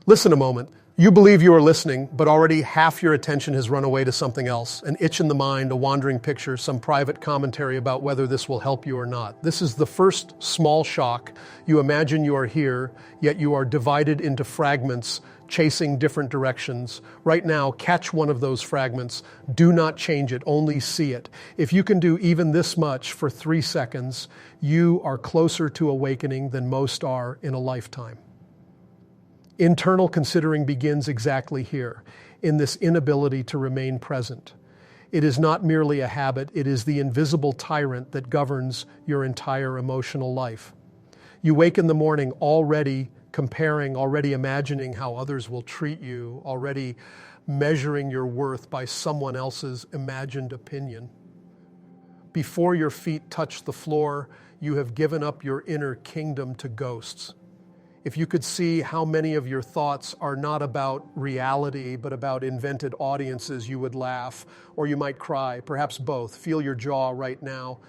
Listen a moment. You believe you are listening, but already half your attention has run away to something else, an itch in the mind, a wandering picture, some private commentary about whether this will help you or not. This is the first small shock. You imagine you are here, yet you are divided into fragments, chasing different directions. Right now, catch one of those fragments. Do not change it, only see it. If you can do even this much for 3 seconds, you are closer to awakening than most are in a lifetime. Internal considering begins exactly here, in this inability to remain present. It is not merely a habit, it is the invisible tyrant that governs your entire emotional life. You wake in the morning already comparing, already imagining how others will treat you, already measuring your worth by someone else's imagined opinion. Before your feet touch the floor, you have given up your inner kingdom to ghosts. If you could see how many of your thoughts are not about reality, but about invented audiences, you would laugh, or you might cry, perhaps both. Feel your jaw right now.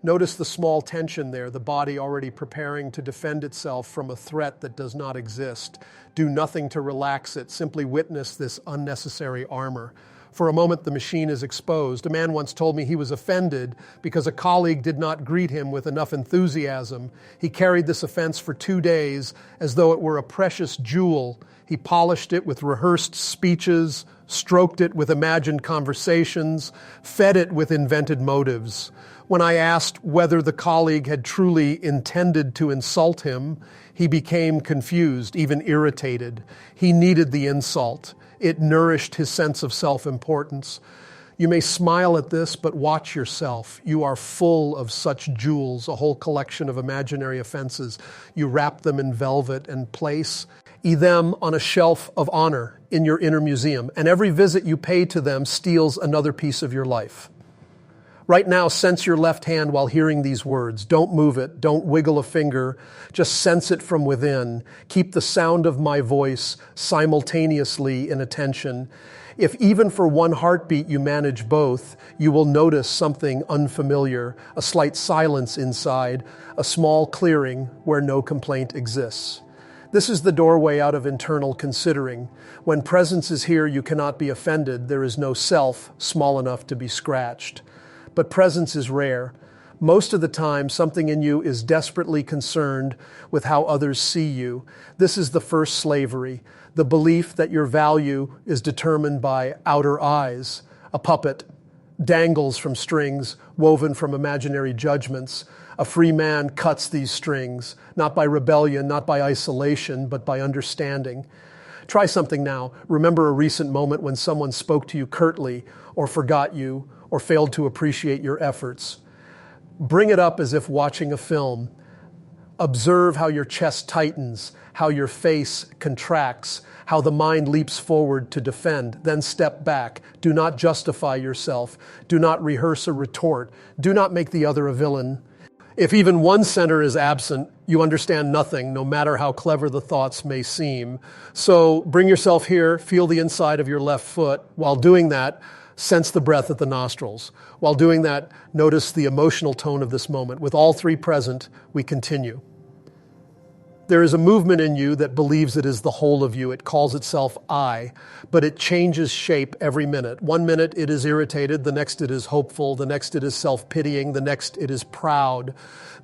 Notice the small tension there, the body already preparing to defend itself from a threat that does not exist. Do nothing to relax it, simply witness this unnecessary armor. For a moment, the machine is exposed. A man once told me he was offended because a colleague did not greet him with enough enthusiasm. He carried this offense for 2 days as though it were a precious jewel. He polished it with rehearsed speeches, stroked it with imagined conversations, fed it with invented motives. When I asked whether the colleague had truly intended to insult him, he became confused, even irritated. He needed the insult. It nourished his sense of self-importance. You may smile at this, but watch yourself. You are full of such jewels, a whole collection of imaginary offenses. You wrap them in velvet and place them on a shelf of honor in your inner museum, and every visit you pay to them steals another piece of your life. Right now, sense your left hand while hearing these words. Don't move it. Don't wiggle a finger. Just sense it from within. Keep the sound of my voice simultaneously in attention. If even for one heartbeat you manage both, you will notice something unfamiliar, a slight silence inside, a small clearing where no complaint exists. This is the doorway out of internal considering. When presence is here, you cannot be offended. There is no self small enough to be scratched. But presence is rare. Most of the time, something in you is desperately concerned with how others see you. This is the first slavery, the belief that your value is determined by outer eyes. A puppet dangles from strings woven from imaginary judgments. A free man cuts these strings, not by rebellion, not by isolation, but by understanding. Try something now. Remember a recent moment when someone spoke to you curtly, or forgot you, or failed to appreciate your efforts. Bring it up as if watching a film. Observe how your chest tightens, how your face contracts, how the mind leaps forward to defend, then step back. Do not justify yourself. Do not rehearse a retort. Do not make the other a villain. If even one center is absent, you understand nothing, no matter how clever the thoughts may seem. So bring yourself here, feel the inside of your left foot. While doing that, sense the breath at the nostrils. While doing that, notice the emotional tone of this moment. With all three present, we continue. There is a movement in you that believes it is the whole of you. It calls itself I, but it changes shape every minute. 1 minute it is irritated, the next it is hopeful, the next it is self-pitying, the next it is proud.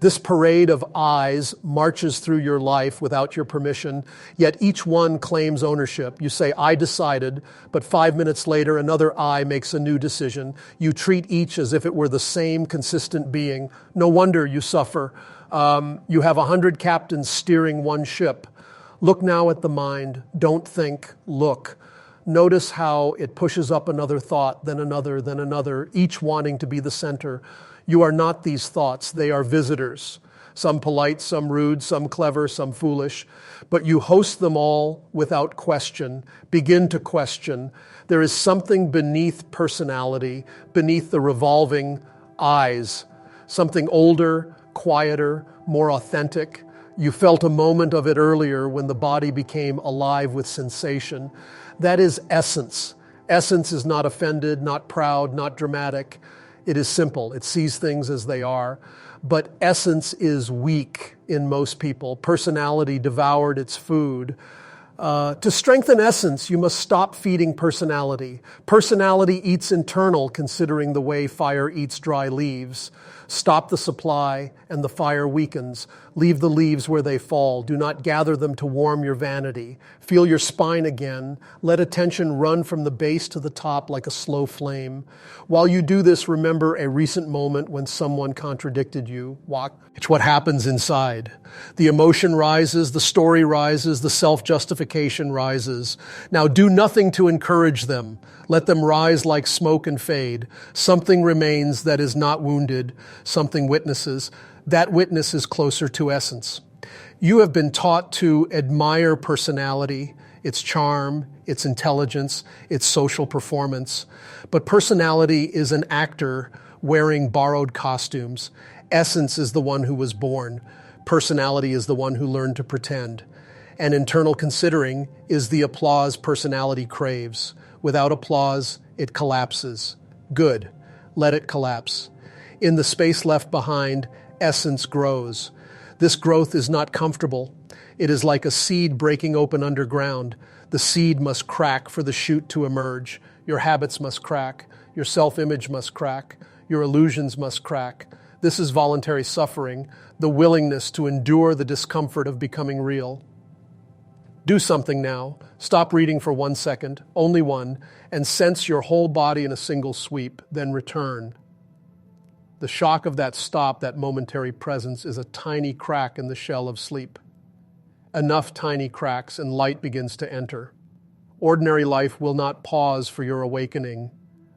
This parade of I's marches through your life without your permission, yet each one claims ownership. You say, I decided, but 5 minutes later, another I makes a new decision. You treat each as if it were the same consistent being. No wonder you suffer. You have 100 captains steering one ship. Look now at the mind. Don't think, look. Notice how it pushes up another thought, then another, each wanting to be the center. You are not these thoughts. They are visitors. Some polite, some rude, some clever, some foolish. But you host them all without question. Begin to question. There is something beneath personality, beneath the revolving eyes. Something older, quieter, more authentic. You felt a moment of it earlier when the body became alive with sensation. That is essence. Essence is not offended, not proud, not dramatic. It is simple. It sees things as they are. But essence is weak in most people. Personality devoured its food. To strengthen essence, you must stop feeding personality. Personality eats internal, considering the way fire eats dry leaves. Stop the supply, and the fire weakens. Leave the leaves where they fall. Do not gather them to warm your vanity. Feel your spine again. Let attention run from the base to the top like a slow flame. While you do this, remember a recent moment when someone contradicted you. Watch what happens inside. The emotion rises, the story rises, the self-justification rises. Now do nothing to encourage them. Let them rise like smoke and fade. Something remains that is not wounded. Something witnesses. That witness is closer to essence. You have been taught to admire personality, its charm, its intelligence, its social performance. But personality is an actor wearing borrowed costumes. Essence is the one who was born. Personality is the one who learned to pretend. And internal considering is the applause personality craves. Without applause, it collapses. Good. Let it collapse. In the space left behind, essence grows. This growth is not comfortable. It is like a seed breaking open underground. The seed must crack for the shoot to emerge. Your habits must crack. Your self-image must crack. Your illusions must crack. This is voluntary suffering, the willingness to endure the discomfort of becoming real. Do something now. Stop reading for 1 second, only one, and sense your whole body in a single sweep, then return. The shock of that stop, that momentary presence, is a tiny crack in the shell of sleep. Enough tiny cracks and light begins to enter. Ordinary life will not pause for your awakening.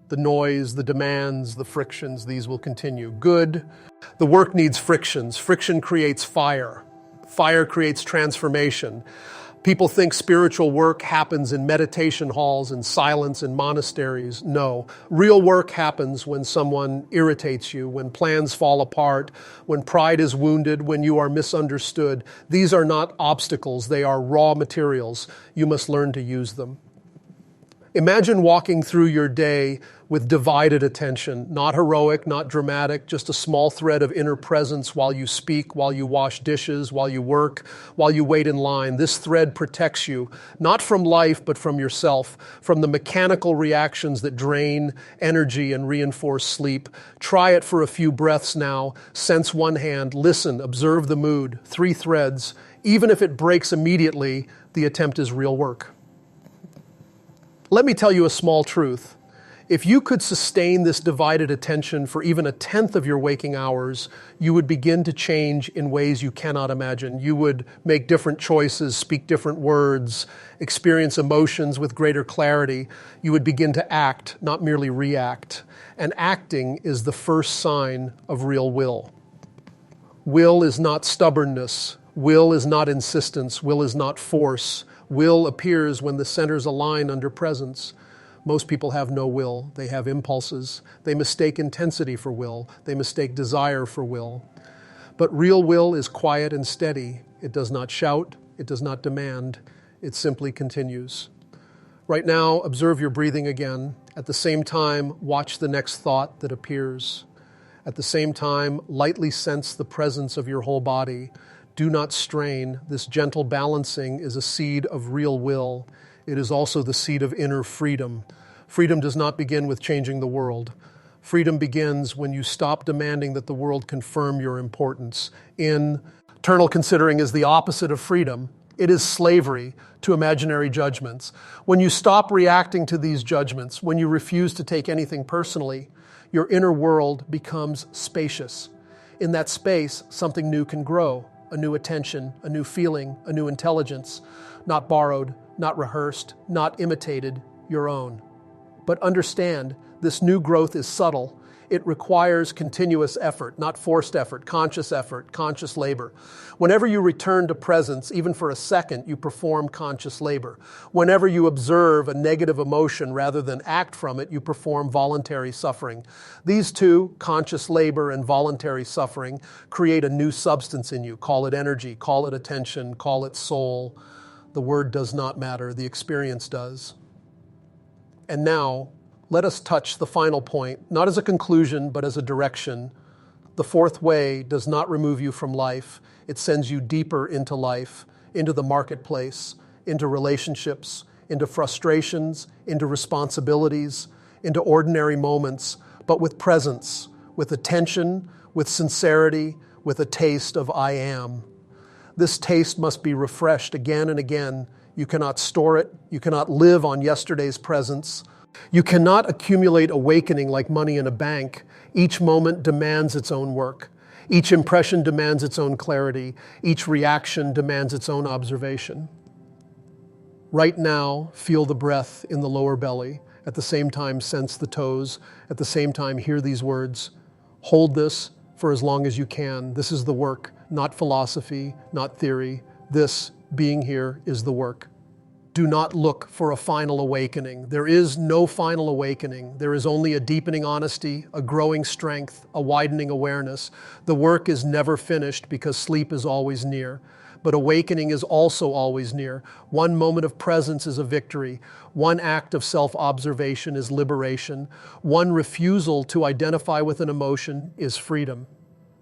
The noise, the demands, the frictions, these will continue. Good. The work needs frictions. Friction creates fire. Fire creates transformation. People think spiritual work happens in meditation halls and silence in monasteries. No. Real work happens when someone irritates you, when plans fall apart, when pride is wounded, when you are misunderstood. These are not obstacles. They are raw materials. You must learn to use them. Imagine walking through your day with divided attention, not heroic, not dramatic, just a small thread of inner presence while you speak, while you wash dishes, while you work, while you wait in line. This thread protects you, not from life, but from yourself, from the mechanical reactions that drain energy and reinforce sleep. Try it for a few breaths now. Sense one hand, listen, observe the mood. 3 threads. Even if it breaks immediately, the attempt is real work. Let me tell you a small truth. If you could sustain this divided attention for even 1/10 of your waking hours, you would begin to change in ways you cannot imagine. You would make different choices, speak different words, experience emotions with greater clarity. You would begin to act, not merely react. And acting is the first sign of real will. Will is not stubbornness. Will is not insistence. Will is not force. Will appears when the centers align under presence. Most people have no will. They have impulses. They mistake intensity for will. They mistake desire for will. But real will is quiet and steady. It does not shout. It does not demand. It simply continues. Right now, observe your breathing again. At the same time, watch the next thought that appears. At the same time, lightly sense the presence of your whole body. Do not strain. This gentle balancing is a seed of real will. It is also the seed of inner freedom. Freedom does not begin with changing the world. Freedom begins when you stop demanding that the world confirm your importance. Internal considering is the opposite of freedom. It is slavery to imaginary judgments. When you stop reacting to these judgments, when you refuse to take anything personally, your inner world becomes spacious. In that space, something new can grow. A new attention, a new feeling, a new intelligence, not borrowed, not rehearsed, not imitated, your own. But understand, this new growth is subtle. It requires continuous effort, not forced effort, conscious labor. Whenever you return to presence, even for a second, you perform conscious labor. Whenever you observe a negative emotion rather than act from it, you perform voluntary suffering. These two, conscious labor and voluntary suffering, create a new substance in you. Call it energy, call it attention, call it soul. The word does not matter, the experience does. And now, let us touch the final point, not as a conclusion, but as a direction. The fourth way does not remove you from life. It sends you deeper into life, into the marketplace, into relationships, into frustrations, into responsibilities, into ordinary moments, but with presence, with attention, with sincerity, with a taste of I am. This taste must be refreshed again and again. You cannot store it. You cannot live on yesterday's presence. You cannot accumulate awakening like money in a bank. Each moment demands its own work. Each impression demands its own clarity. Each reaction demands its own observation. Right now, feel the breath in the lower belly. At the same time, sense the toes. At the same time, hear these words. Hold this for as long as you can. This is the work, not philosophy, not theory. This, being here, is the work. Do not look for a final awakening. There is no final awakening. There is only a deepening honesty, a growing strength, a widening awareness. The work is never finished because sleep is always near. But awakening is also always near. One moment of presence is a victory. One act of self-observation is liberation. One refusal to identify with an emotion is freedom.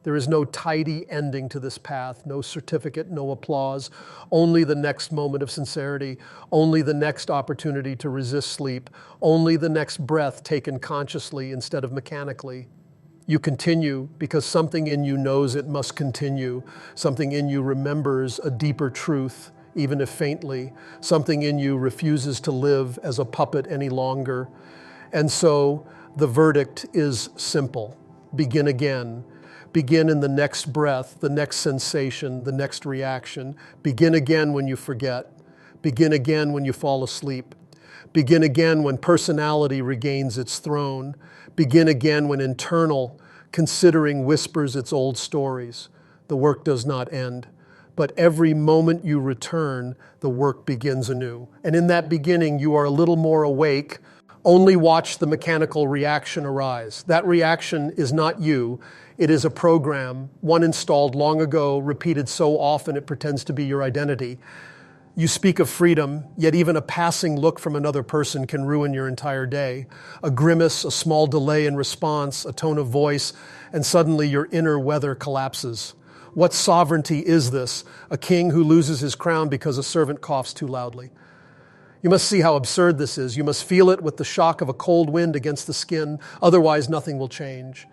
There is no tidy ending to this path, no certificate, no applause, only the next moment of sincerity, only the next opportunity to resist sleep, only the next breath taken consciously instead of mechanically. You continue because something in you knows it must continue. Something in you remembers a deeper truth, even if faintly. Something in you refuses to live as a puppet any longer. And so the verdict is simple. Begin again. Begin in the next breath, the next sensation, the next reaction. Begin again when you forget. Begin again when you fall asleep. Begin again when personality regains its throne. Begin again when internal considering whispers its old stories. The work does not end. But every moment you return, the work begins anew. And in that beginning, you are a little more awake. Only watch the mechanical reaction arise. That reaction is not you. It is a program, one installed long ago, repeated so often it pretends to be your identity. You speak of freedom, yet even a passing look from another person can ruin your entire day. A grimace, a small delay in response, a tone of voice, and suddenly your inner weather collapses. What sovereignty is this? A king who loses his crown because a servant coughs too loudly. You must see how absurd this is. You must feel it with the shock of a cold wind against the skin. Otherwise, nothing will change.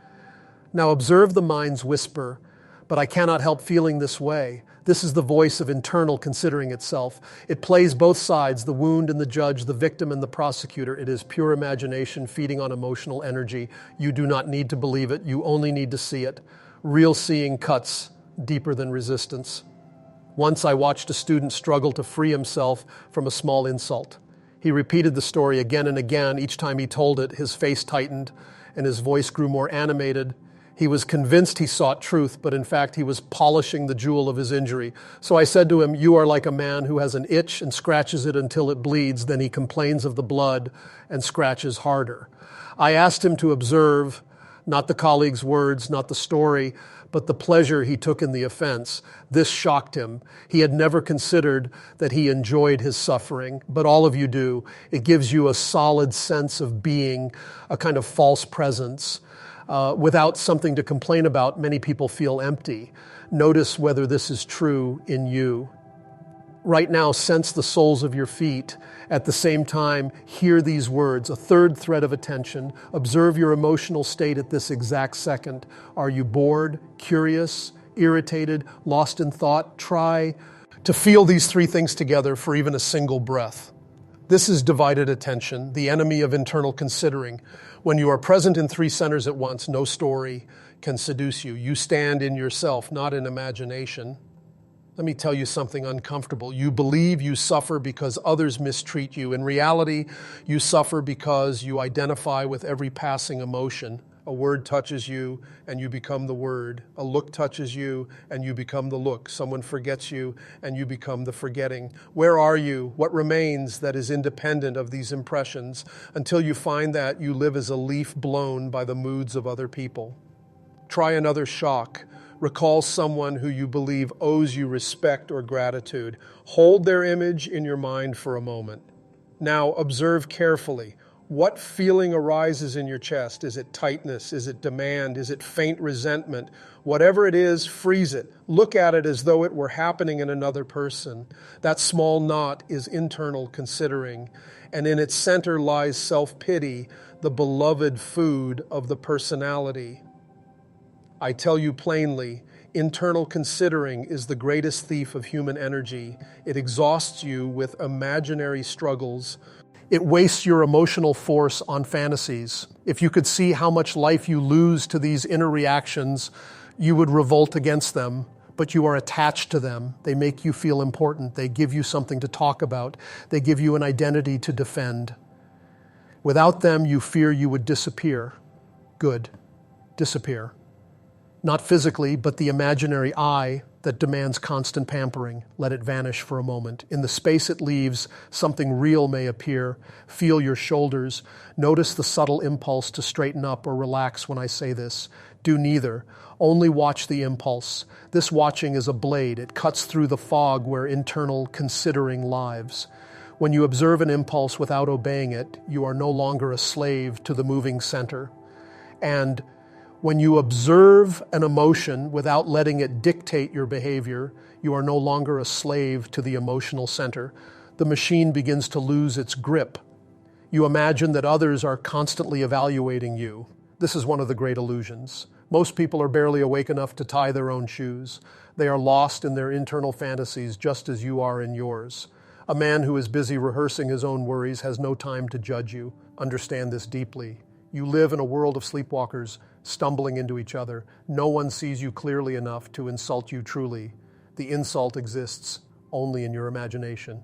Now observe the mind's whisper, but I cannot help feeling this way. This is the voice of internal considering itself. It plays both sides, the wound and the judge, the victim and the prosecutor. It is pure imagination feeding on emotional energy. You do not need to believe it. You only need to see it. Real seeing cuts deeper than resistance. Once I watched a student struggle to free himself from a small insult. He repeated the story again and again. Each time he told it, his face tightened and his voice grew more animated. He was convinced he sought truth, but in fact he was polishing the jewel of his injury. So I said to him, you are like a man who has an itch and scratches it until it bleeds. Then he complains of the blood and scratches harder. I asked him to observe, not the colleague's words, not the story, but the pleasure he took in the offense. This shocked him. He had never considered that he enjoyed his suffering, but all of you do. It gives you a solid sense of being, a kind of false presence. Without something to complain about, many people feel empty. Notice whether this is true in you. Right now, sense the soles of your feet. At the same time, hear these words, a third thread of attention. Observe your emotional state at this exact second. Are you bored, curious, irritated, lost in thought? Try to feel these three things together for even a single breath. This is divided attention, the enemy of internal considering. When you are present in three centers at once, no story can seduce you. You stand in yourself, not in imagination. Let me tell you something uncomfortable. You believe you suffer because others mistreat you. In reality, you suffer because you identify with every passing emotion. A word touches you and you become the word. A look touches you and you become the look. Someone forgets you and you become the forgetting. Where are you? What remains that is independent of these impressions? Until you find that, you live as a leaf blown by the moods of other people. Try another shock. Recall someone who you believe owes you respect or gratitude. Hold their image in your mind for a moment. Now observe carefully. What feeling arises in your chest? Is it tightness? Is it demand? Is it faint resentment? Whatever it is, freeze it. Look at it as though it were happening in another person. That small knot is internal considering, and in its center lies self-pity, the beloved food of the personality. I tell you plainly, internal considering is the greatest thief of human energy. It exhausts you with imaginary struggles. It wastes your emotional force on fantasies. If you could see how much life you lose to these inner reactions, you would revolt against them, but you are attached to them. They make you feel important. They give you something to talk about. They give you an identity to defend. Without them, you fear you would disappear. Good. Disappear. Not physically, but the imaginary I that demands constant pampering. Let it vanish for a moment. In the space it leaves, something real may appear. Feel your shoulders. Notice the subtle impulse to straighten up or relax when I say this. Do neither. Only watch the impulse. This watching is a blade. It cuts through the fog where internal considering lives. When you observe an impulse without obeying it, you are no longer a slave to the moving center. And when you observe an emotion without letting it dictate your behavior, you are no longer a slave to the emotional center. The machine begins to lose its grip. You imagine that others are constantly evaluating you. This is one of the great illusions. Most people are barely awake enough to tie their own shoes. They are lost in their internal fantasies just as you are in yours. A man who is busy rehearsing his own worries has no time to judge you. Understand this deeply. You live in a world of sleepwalkers, stumbling into each other. No one sees you clearly enough to insult you truly. The insult exists only in your imagination.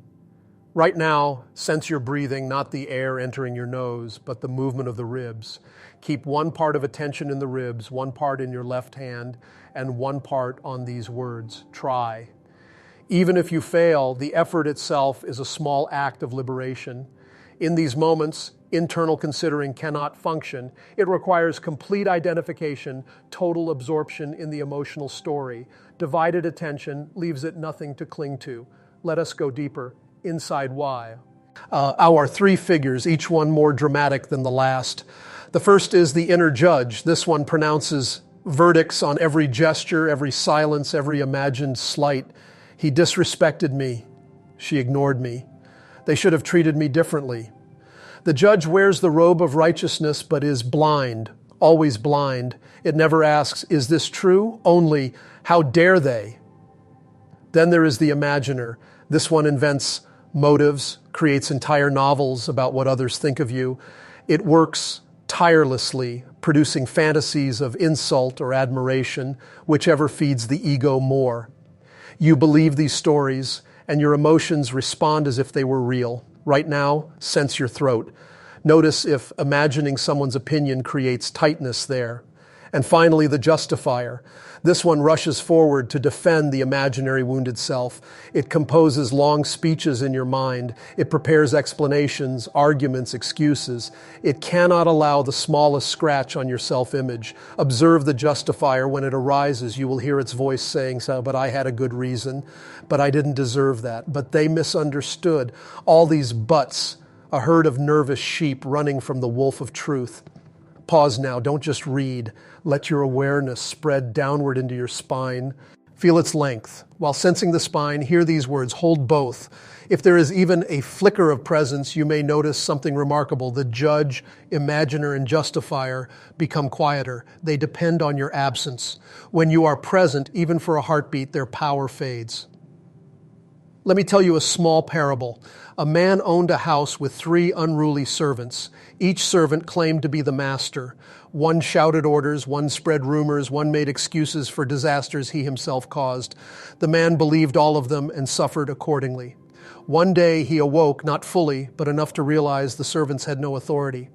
Right now, sense your breathing, not the air entering your nose, but the movement of the ribs. Keep one part of attention in the ribs, one part in your left hand, and one part on these words, try. Even if you fail, the effort itself is a small act of liberation. In these moments, internal considering cannot function. It requires complete identification, total absorption in the emotional story. Divided attention leaves it nothing to cling to. Let us go deeper. Inside why. Our three figures, each one more dramatic than the last. The first is the inner judge. This one pronounces verdicts on every gesture, every silence, every imagined slight. He disrespected me. She ignored me. They should have treated me differently. The judge wears the robe of righteousness, but is blind, always blind. It never asks, is this true? Only, how dare they? Then there is the imaginer. This one invents motives, creates entire novels about what others think of you. It works tirelessly, producing fantasies of insult or admiration, whichever feeds the ego more. You believe these stories, and your emotions respond as if they were real. Right now, sense your throat. Notice if imagining someone's opinion creates tightness there. And finally, the justifier. This one rushes forward to defend the imaginary wounded self. It composes long speeches in your mind. It prepares explanations, arguments, excuses. It cannot allow the smallest scratch on your self-image. Observe the justifier. When it arises, you will hear its voice saying, so, but I had a good reason, but I didn't deserve that, but they misunderstood. All these buts, a herd of nervous sheep running from the wolf of truth. Pause now, don't just read. Let your awareness spread downward into your spine. Feel its length. While sensing the spine, hear these words, hold both. If there is even a flicker of presence, you may notice something remarkable. The judge, imaginer, and justifier become quieter. They depend on your absence. When you are present, even for a heartbeat, their power fades. Let me tell you a small parable. A man owned a house with 3 unruly servants. Each servant claimed to be the master. One shouted orders, one spread rumors, one made excuses for disasters he himself caused. The man believed all of them and suffered accordingly. One day he awoke, not fully, but enough to realize the servants had no authority.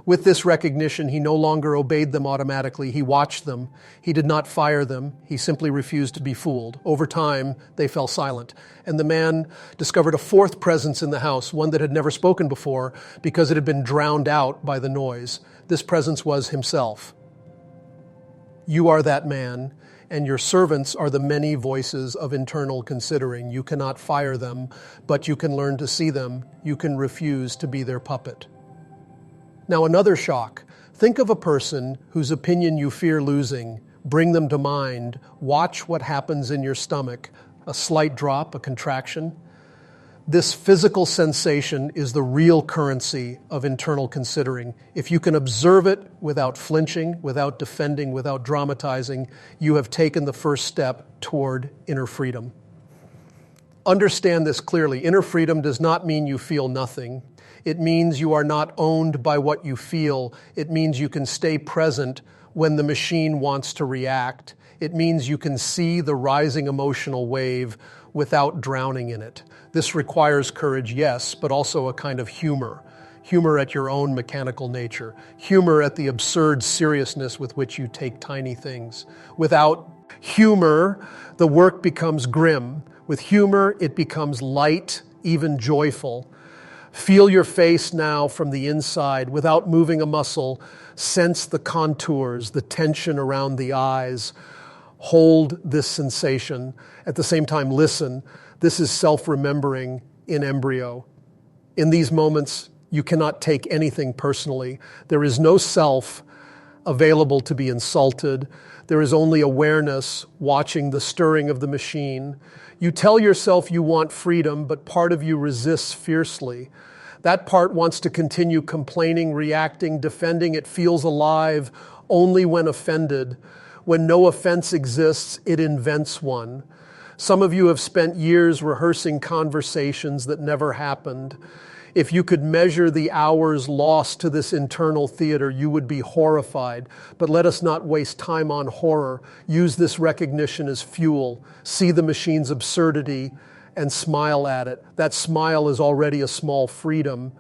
With this recognition, he no longer obeyed them automatically. He watched them. He did not fire them. He simply refused to be fooled. Over time, they fell silent. And the man discovered a 4th presence in the house, one that had never spoken before because it had been drowned out by the noise. This presence was himself. You are that man, and your servants are the many voices of internal considering. You cannot fire them, but you can learn to see them. You can refuse to be their puppet. Now another shock. Think of a person whose opinion you fear losing. Bring them to mind. Watch what happens in your stomach. A slight drop, a contraction. This physical sensation is the real currency of internal considering. If you can observe it without flinching, without defending, without dramatizing, you have taken the first step toward inner freedom. Understand this clearly. Inner freedom does not mean you feel nothing. It means you are not owned by what you feel. It means you can stay present when the machine wants to react. It means you can see the rising emotional wave without drowning in it. This requires courage, yes, but also a kind of humor. Humor at your own mechanical nature. Humor at the absurd seriousness with which you take tiny things. Without humor, the work becomes grim. With humor, it becomes light, even joyful. Feel your face now from the inside without moving a muscle. Sense the contours, the tension around the eyes. Hold this sensation. At the same time, listen. This is self-remembering in embryo. In these moments, you cannot take anything personally. There is no self available to be insulted. There is only awareness watching the stirring of the machine. You tell yourself you want freedom, but part of you resists fiercely. That part wants to continue complaining, reacting, defending. It feels alive only when offended. When no offense exists, it invents one. Some of you have spent years rehearsing conversations that never happened. If you could measure the hours lost to this internal theater, you would be horrified. But let us not waste time on horror. Use this recognition as fuel. See the machine's absurdity and smile at it. That smile is already a small freedom.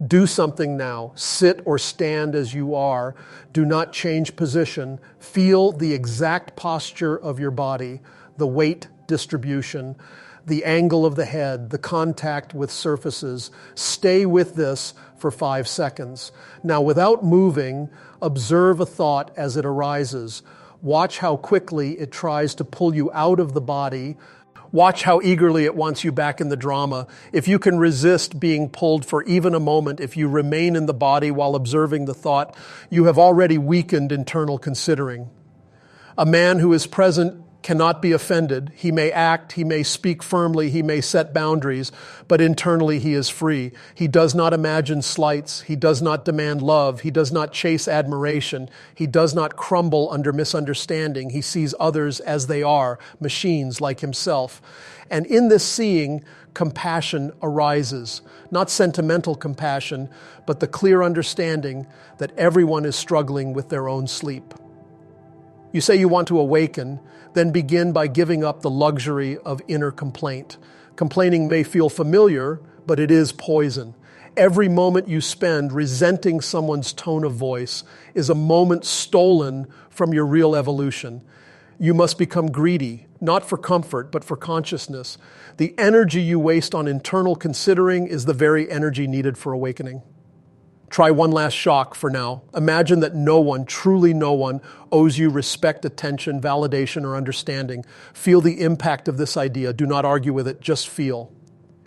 Do something now. Sit or stand as you are. Do not change position. Feel the exact posture of your body, the weight distribution, the angle of the head, the contact with surfaces. Stay with this for 5 seconds. Now, without moving, observe a thought as it arises. Watch how quickly it tries to pull you out of the body. Watch how eagerly it wants you back in the drama. If you can resist being pulled for even a moment, if you remain in the body while observing the thought, you have already weakened internal considering. A man who is present cannot be offended. He may act, he may speak firmly, he may set boundaries, but internally he is free. He does not imagine slights. He does not demand love. He does not chase admiration. He does not crumble under misunderstanding. He sees others as they are, machines like himself. And in this seeing, compassion arises. Not sentimental compassion, but the clear understanding that everyone is struggling with their own sleep. You say you want to awaken, then begin by giving up the luxury of inner complaint. Complaining may feel familiar, but it is poison. Every moment you spend resenting someone's tone of voice is a moment stolen from your real evolution. You must become greedy, not for comfort, but for consciousness. The energy you waste on internal considering is the very energy needed for awakening. Try one last shock for now. Imagine that no one, truly no one, owes you respect, attention, validation, or understanding. Feel the impact of this idea. Do not argue with it, just feel.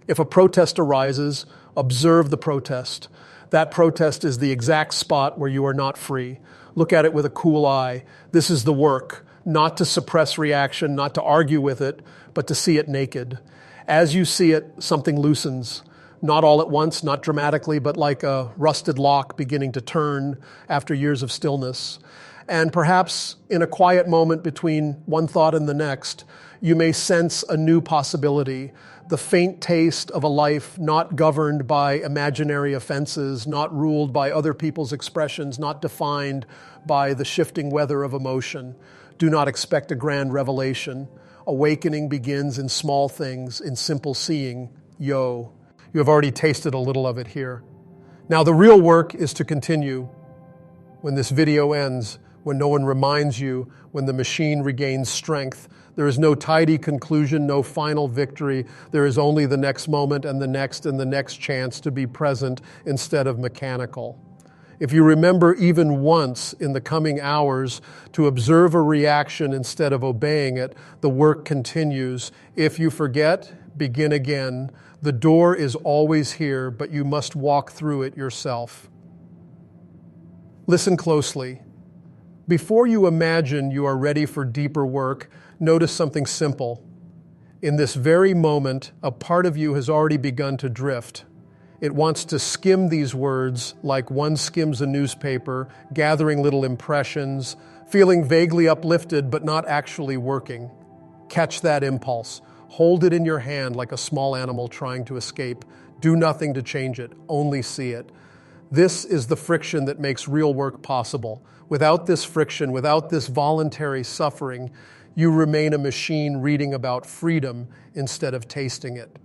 If a protest arises, observe the protest. That protest is the exact spot where you are not free. Look at it with a cool eye. This is the work, not to suppress reaction, not to argue with it, but to see it naked. As you see it, something loosens. Not all at once, not dramatically, but like a rusted lock beginning to turn after years of stillness. And perhaps in a quiet moment between one thought and the next, you may sense a new possibility, the faint taste of a life not governed by imaginary offenses, not ruled by other people's expressions, not defined by the shifting weather of emotion. Do not expect a grand revelation. Awakening begins in small things, in simple seeing. Yo. You have already tasted a little of it here. Now the real work is to continue. When this video ends, when no one reminds you, when the machine regains strength, there is no tidy conclusion, no final victory. There is only the next moment and the next chance to be present instead of mechanical. If you remember even once in the coming hours to observe a reaction instead of obeying it, the work continues. If you forget, begin again. The door is always here, but you must walk through it yourself. Listen closely. Before you imagine you are ready for deeper work, notice something simple. In this very moment, a part of you has already begun to drift. It wants to skim these words like one skims a newspaper, gathering little impressions, feeling vaguely uplifted but not actually working. Catch that impulse. Hold it in your hand like a small animal trying to escape. Do nothing to change it, only see it. This is the friction that makes real work possible. Without this friction, without this voluntary suffering, you remain a machine reading about freedom instead of tasting it.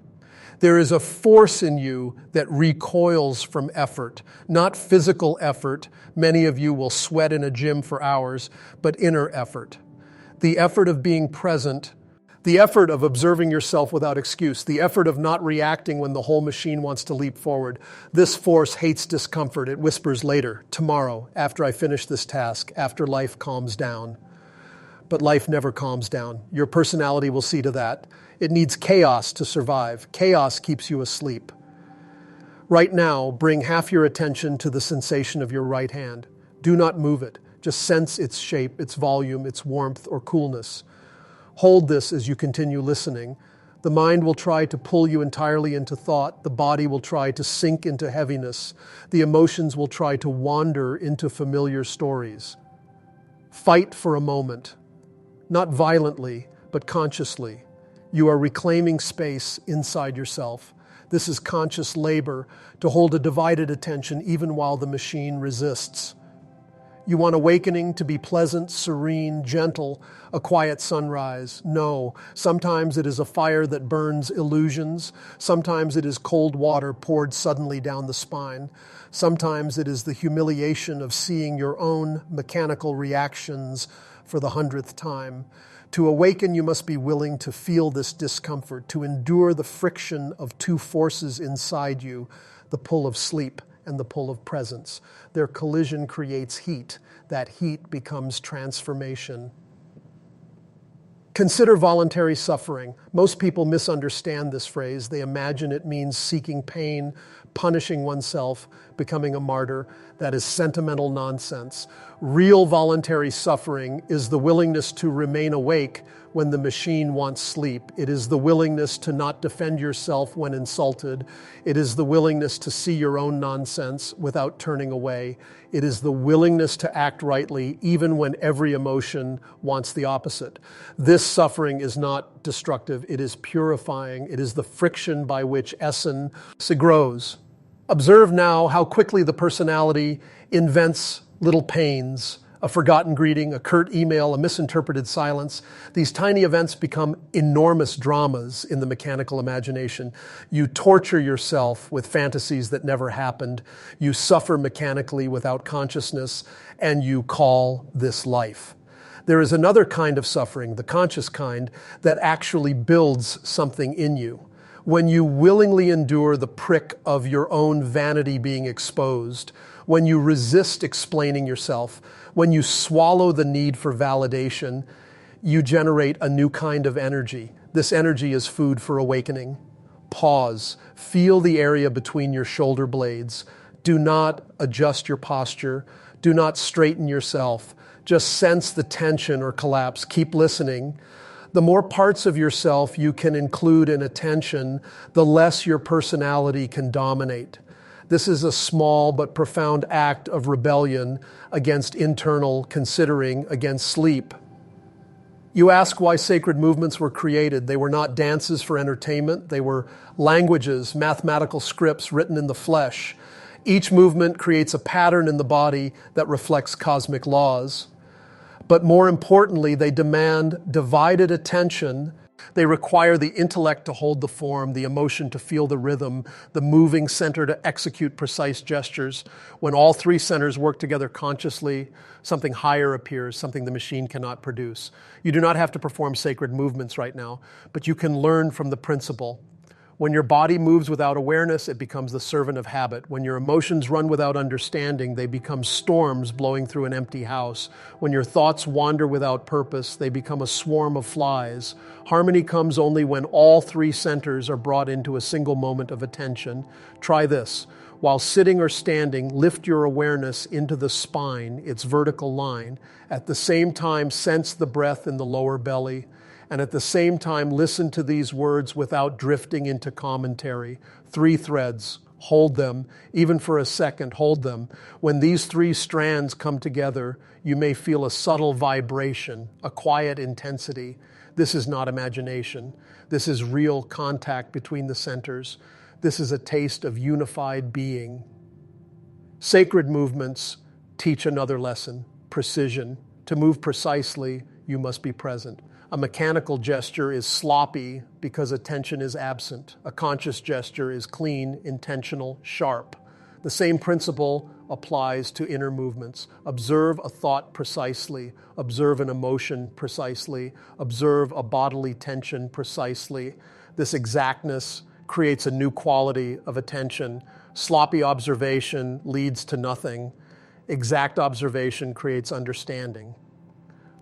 There is a force in you that recoils from effort, not physical effort. Many of you will sweat in a gym for hours, but inner effort. The effort of being present, the effort of observing yourself without excuse, the effort of not reacting when the whole machine wants to leap forward. This force hates discomfort. It whispers later, tomorrow, after I finish this task, after life calms down. But life never calms down. Your personality will see to that. It needs chaos to survive. Chaos keeps you asleep. Right now, bring half your attention to the sensation of your right hand. Do not move it. Just sense its shape, its volume, its warmth or coolness. Hold this as you continue listening. The mind will try to pull you entirely into thought. The body will try to sink into heaviness. The emotions will try to wander into familiar stories. Fight for a moment, not violently, but consciously. You are reclaiming space inside yourself. This is conscious labor to hold a divided attention even while the machine resists. You want awakening to be pleasant, serene, gentle, a quiet sunrise. No, sometimes it is a fire that burns illusions. Sometimes it is cold water poured suddenly down the spine. Sometimes it is the humiliation of seeing your own mechanical reactions for the 100th time. To awaken, you must be willing to feel this discomfort, to endure the friction of two forces inside you, the pull of sleep and the pull of presence. Their collision creates heat. That heat becomes transformation. Consider voluntary suffering. Most people misunderstand this phrase. They imagine it means seeking pain, punishing oneself, becoming a martyr. That is sentimental nonsense. Real voluntary suffering is the willingness to remain awake when the machine wants sleep. It is the willingness to not defend yourself when insulted. It is the willingness to see your own nonsense without turning away. It is the willingness to act rightly even when every emotion wants the opposite. This suffering is not destructive. It is purifying. It is the friction by which essence grows. Observe now how quickly the personality invents little pains, a forgotten greeting, a curt email, a misinterpreted silence. These tiny events become enormous dramas in the mechanical imagination. You torture yourself with fantasies that never happened. You suffer mechanically without consciousness, and you call this life. There is another kind of suffering, the conscious kind, that actually builds something in you. When you willingly endure the prick of your own vanity being exposed, when you resist explaining yourself, when you swallow the need for validation, you generate a new kind of energy. This energy is food for awakening. Pause. Feel the area between your shoulder blades. Do not adjust your posture. Do not straighten yourself. Just sense the tension or collapse. Keep listening. The more parts of yourself you can include in attention, the less your personality can dominate. This is a small but profound act of rebellion against internal considering, against sleep. You ask why sacred movements were created. They were not dances for entertainment. They were languages, mathematical scripts written in the flesh. Each movement creates a pattern in the body that reflects cosmic laws. But more importantly, they demand divided attention. They require the intellect to hold the form, the emotion to feel the rhythm, the moving center to execute precise gestures. When all three centers work together consciously, something higher appears, something the machine cannot produce. You do not have to perform sacred movements right now, but you can learn from the principle. When your body moves without awareness, it becomes the servant of habit. When your emotions run without understanding, they become storms blowing through an empty house. When your thoughts wander without purpose, they become a swarm of flies. Harmony comes only when all three centers are brought into a single moment of attention. Try this. While sitting or standing, lift your awareness into the spine, its vertical line. At the same time, sense the breath in the lower belly. And at the same time, listen to these words without drifting into commentary. 3 threads. Hold them. Even for a second, hold them. When these 3 strands come together, you may feel a subtle vibration, a quiet intensity. This is not imagination. This is real contact between the centers. This is a taste of unified being. Sacred movements teach another lesson, precision. To move precisely, you must be present. A mechanical gesture is sloppy because attention is absent. A conscious gesture is clean, intentional, sharp. The same principle applies to inner movements. Observe a thought precisely. Observe an emotion precisely. Observe a bodily tension precisely. This exactness creates a new quality of attention. Sloppy observation leads to nothing. Exact observation creates understanding.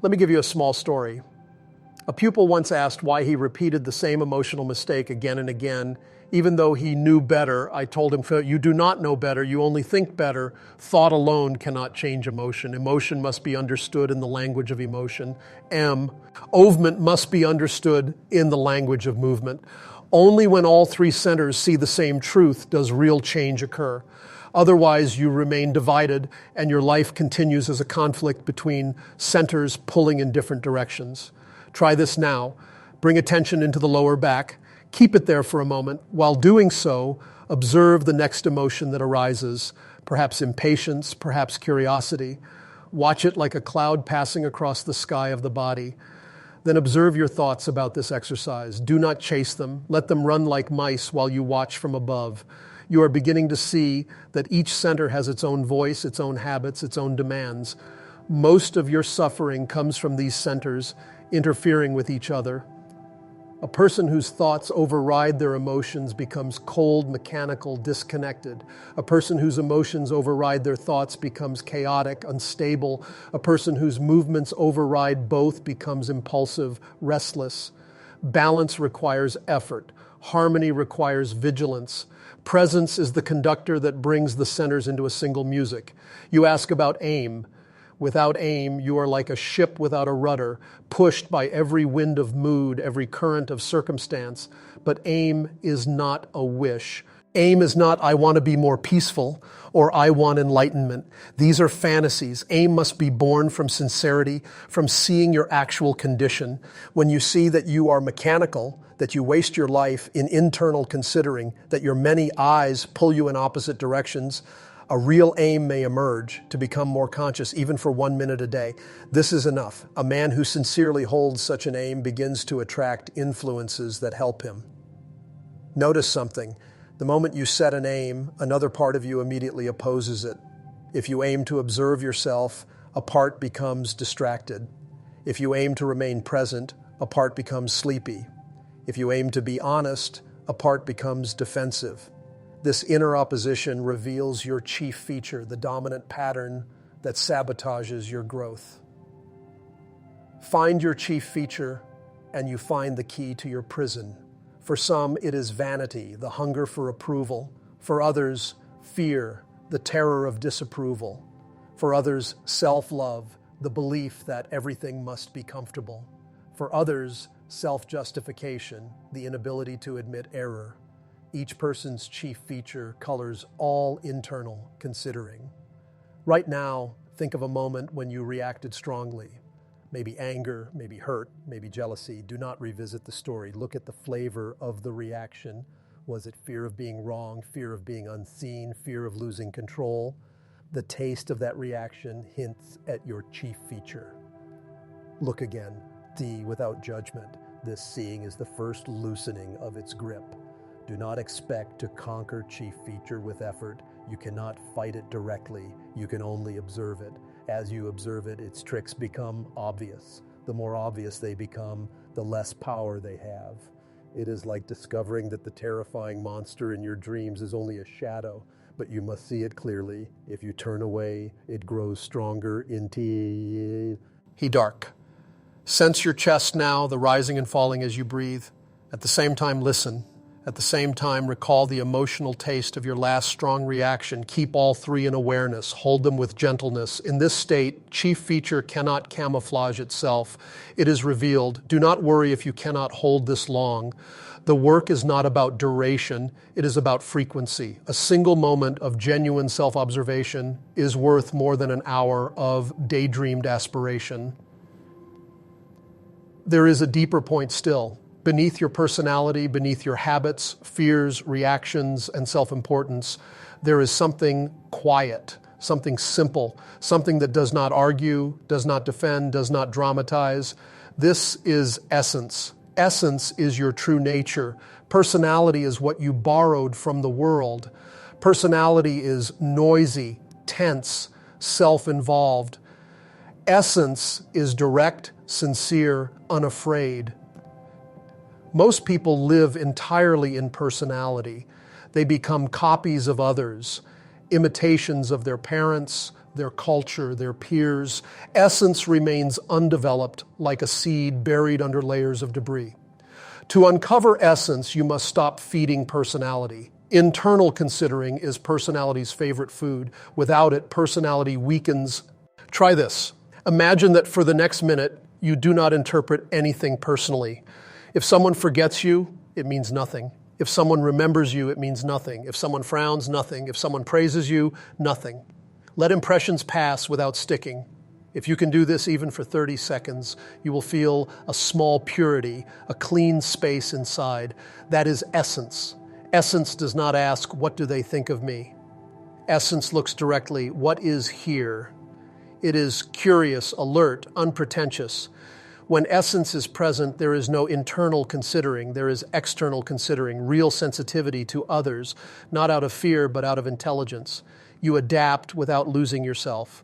Let me give you a small story. A pupil once asked why he repeated the same emotional mistake again and again. Even though he knew better, I told him, you do not know better, you only think better. Thought alone cannot change emotion. Emotion must be understood in the language of emotion. Movement must be understood in the language of movement. Only when all 3 centers see the same truth does real change occur. Otherwise, you remain divided and your life continues as a conflict between centers pulling in different directions. Try this now. Bring attention into the lower back. Keep it there for a moment. While doing so, observe the next emotion that arises, perhaps impatience, perhaps curiosity. Watch it like a cloud passing across the sky of the body. Then observe your thoughts about this exercise. Do not chase them. Let them run like mice while you watch from above. You are beginning to see that each center has its own voice, its own habits, its own demands. Most of your suffering comes from these centers interfering with each other. A person whose thoughts override their emotions becomes cold, mechanical, disconnected. A person whose emotions override their thoughts becomes chaotic, unstable. A person whose movements override both becomes impulsive, restless. Balance requires effort. Harmony requires vigilance. Presence is the conductor that brings the centers into a single music. You ask about aim. Without aim, you are like a ship without a rudder, pushed by every wind of mood, every current of circumstance. But aim is not a wish. Aim is not, I want to be more peaceful, or I want enlightenment. These are fantasies. Aim must be born from sincerity, from seeing your actual condition. When you see that you are mechanical, that you waste your life in internal considering, that your many eyes pull you in opposite directions, a real aim may emerge to become more conscious, even for 1 minute a day. This is enough. A man who sincerely holds such an aim begins to attract influences that help him. Notice something. The moment you set an aim, another part of you immediately opposes it. If you aim to observe yourself, a part becomes distracted. If you aim to remain present, a part becomes sleepy. If you aim to be honest, a part becomes defensive. This inner opposition reveals your chief feature, the dominant pattern that sabotages your growth. Find your chief feature, and you find the key to your prison. For some, it is vanity, the hunger for approval. For others, fear, the terror of disapproval. For others, self-love, the belief that everything must be comfortable. For others, self-justification, the inability to admit error. Each person's chief feature colors all internal considering. Right now, think of a moment when you reacted strongly. Maybe anger, maybe hurt, maybe jealousy. Do not revisit the story. Look at the flavor of the reaction. Was it fear of being wrong, fear of being unseen, fear of losing control? The taste of that reaction hints at your chief feature. Look again. D, without judgment. This seeing is the first loosening of its grip. Do not expect to conquer chief feature with effort. You cannot fight it directly. You can only observe it. As you observe it, its tricks become obvious. The more obvious they become, the less power they have. It is like discovering that the terrifying monster in your dreams is only a shadow, but you must see it clearly. If you turn away, it grows stronger into... He dark. Sense your chest now, the rising and falling as you breathe. At the same time, listen. At the same time, recall the emotional taste of your last strong reaction. Keep all three in awareness. Hold them with gentleness. In this state, chief feature cannot camouflage itself. It is revealed. Do not worry if you cannot hold this long. The work is not about duration. It is about frequency. A single moment of genuine self-observation is worth more than an hour of daydreamed aspiration. There is a deeper point still. Beneath your personality, beneath your habits, fears, reactions, and self-importance, there is something quiet, something simple, something that does not argue, does not defend, does not dramatize. This is essence. Essence is your true nature. Personality is what you borrowed from the world. Personality is noisy, tense, self-involved. Essence is direct, sincere, unafraid. Most people live entirely in personality. They become copies of others, imitations of their parents, their culture, their peers. Essence remains undeveloped, like a seed buried under layers of debris. To uncover essence, you must stop feeding personality. Internal considering is personality's favorite food. Without it, personality weakens. Try this. Imagine that for the next minute, you do not interpret anything personally. If someone forgets you, it means nothing. If someone remembers you, it means nothing. If someone frowns, nothing. If someone praises you, nothing. Let impressions pass without sticking. If you can do this even for 30 seconds, you will feel a small purity, a clean space inside. That is essence. Essence does not ask, what do they think of me? Essence looks directly, what is here? It is curious, alert, unpretentious. When essence is present, there is no internal considering, there is external considering, real sensitivity to others, not out of fear, but out of intelligence. You adapt without losing yourself.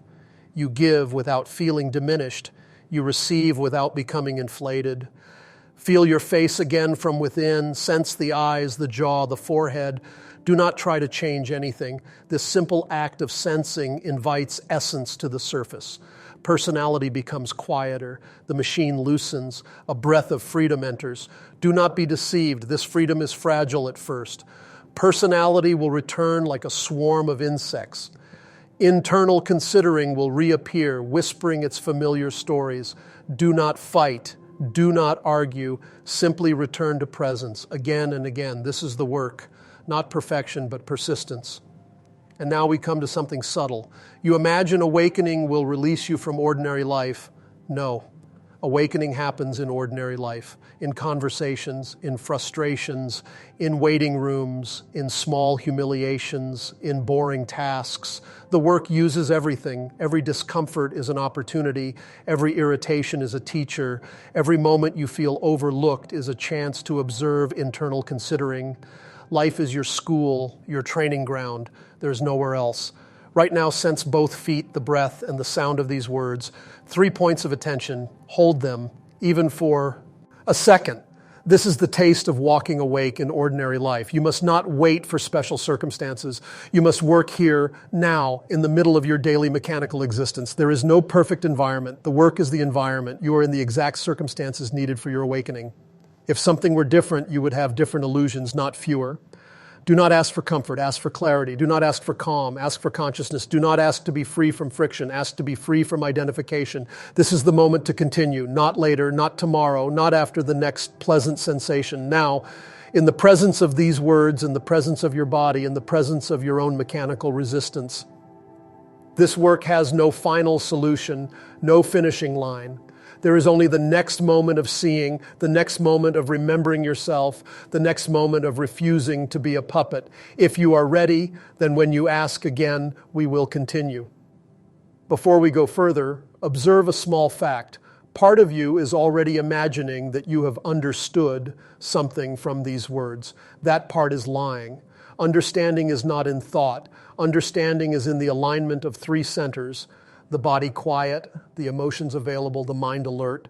You give without feeling diminished. You receive without becoming inflated. Feel your face again from within, sense the eyes, the jaw, the forehead. Do not try to change anything. This simple act of sensing invites essence to the surface. Personality becomes quieter. The machine loosens. A breath of freedom enters. Do not be deceived. This freedom is fragile at first. Personality will return like a swarm of insects. Internal considering will reappear, whispering its familiar stories. Do not fight. Do not argue. Simply return to presence again and again. This is the work, not perfection, but persistence. And now we come to something subtle. You imagine awakening will release you from ordinary life. No. Awakening happens in ordinary life, in conversations, in frustrations, in waiting rooms, in small humiliations, in boring tasks. The work uses everything. Every discomfort is an opportunity. Every irritation is a teacher. Every moment you feel overlooked is a chance to observe internal considering. Life is your school, your training ground. There's nowhere else. Right now, sense both feet, the breath, and the sound of these words. 3 points of attention. Hold them, even for a second. This is the taste of walking awake in ordinary life. You must not wait for special circumstances. You must work here, now, in the middle of your daily mechanical existence. There is no perfect environment. The work is the environment. You are in the exact circumstances needed for your awakening. If something were different, you would have different illusions, not fewer. Do not ask for comfort, ask for clarity. Do not ask for calm, ask for consciousness. Do not ask to be free from friction, ask to be free from identification. This is the moment to continue, not later, not tomorrow, not after the next pleasant sensation. Now, in the presence of these words, in the presence of your body, in the presence of your own mechanical resistance. This work has no final solution, no finishing line. There is only the next moment of seeing, the next moment of remembering yourself, the next moment of refusing to be a puppet. If you are ready, then when you ask again, we will continue. Before we go further, observe a small fact. Part of you is already imagining that you have understood something from these words. That part is lying. Understanding is not in thought. Understanding is in the alignment of 3 centers. The body quiet, the emotions available, the mind alert.